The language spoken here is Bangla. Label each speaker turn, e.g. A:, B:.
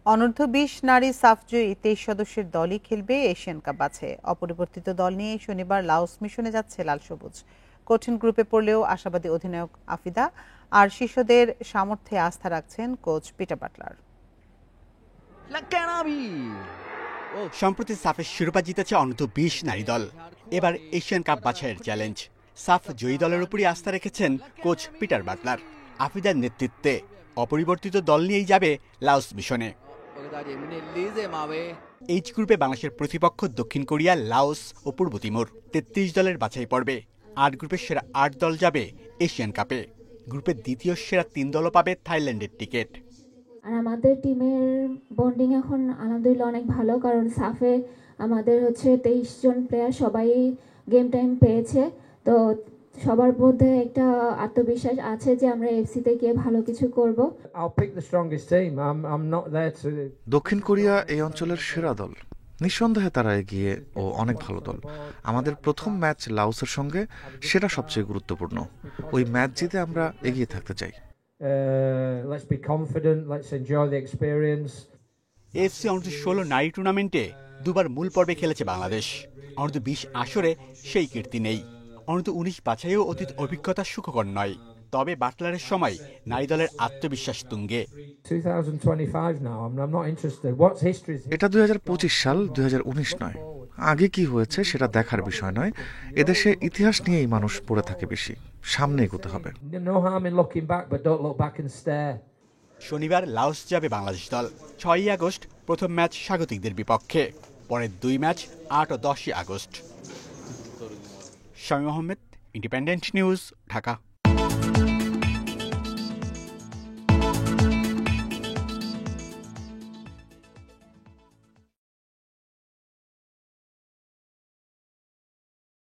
A: অনূর্ধ্ব-20 নারী সাফজয়ী 23 সদস্যের দলই খেলবে এশিয়ান কাপ বাছে। অপরিবর্তিত দল নিয়ে শনিবার লাওস মিশনে যাচ্ছে লাল সবুজ। কঠিন গ্রুপে পড়লেও আশাবাদী অধিনায়ক আফিদা আর শিশুদের সামর্থ্যে আস্থা রাখছেন কোচ পিটার বাটলার।
B: সম্প্রতি সাফের শিরোপা জিতেছে অনূর্ধ্ব-20 নারী দল। এবার এশিয়ান কাপ বাছাইয়ের চ্যালেঞ্জ। সাফ জয়ী দলের উপরই আস্থা রেখেছেন কোচ পিটার বাটলার। আফিদার নেতৃত্বে অপরিবর্তিত দল নিয়েই যাবে লাওস মিশনে। এইচ গ্রুপে বাংলাদেশের প্রতিপক্ষ দক্ষিণ কোরিয়া, লাওস ও পূর্ব তিমুর। 33 দলের বাছাই পর্বে 8 গ্রুপের সেরা 8 দল যাবে এশিয়ান কাপে। গ্রুপের দ্বিতীয় সেরা 3 দলও পাবে থাইল্যান্ডের টিকিট।
C: আর আমাদের টিমের বন্ডিং এখন আলহামদুলিল্লাহ অনেক ভালো, কারণ সাফে আমাদের 23 জন প্লেয়ার সবাই গেম টাইম পেয়েছে। তো সবার মধ্যে একটা আত্মবিশ্বাস আছে যে আমরা এফসিতে গিয়ে ভালো কিছু করব।
D: দক্ষিণ কোরিয়া এই অঞ্চলের সেরা দল, নিঃসন্দেহে তারা এগিয়ে ও অনেক ভালো দল। আমাদের প্রথম ম্যাচ লাওসের সঙ্গে, সেটা সবচেয়ে গুরুত্বপূর্ণ। ওই ম্যাচ জিতে আমরা এগিয়ে থাকতে চাই।
B: এফসি অনূর্ধ্ব-16 নারী টুর্নামেন্টে দুবার মূল পর্বে খেলেছে বাংলাদেশ। অনূর্ধ্ব-20 আসরে সেই কীর্তি নেই। অনূর্ধ্ব-19 বাছাইয়েও অতীত অভিজ্ঞতা সুখকর নয়। তবে বাটলারের সময় নারী দলের আত্মবিশ্বাস তুঙ্গে।
D: এটা 2025 সাল, 2019 নয়। আগে কি হয়েছে সেটা দেখার বিষয় নয়। এদেশে ইতিহাস নিয়েই মানুষ পড়ে থাকে বেশি। সামনে এগোতে হবে।
B: শনিবার লাওস যাবে বাংলাদেশ দল। 6ই আগস্ট প্রথম ম্যাচ স্বাগতিকদের বিপক্ষে। পরের 2 ম্যাচ 8 ও 10 August. Shamim Ahmed, independent news, Dhaka.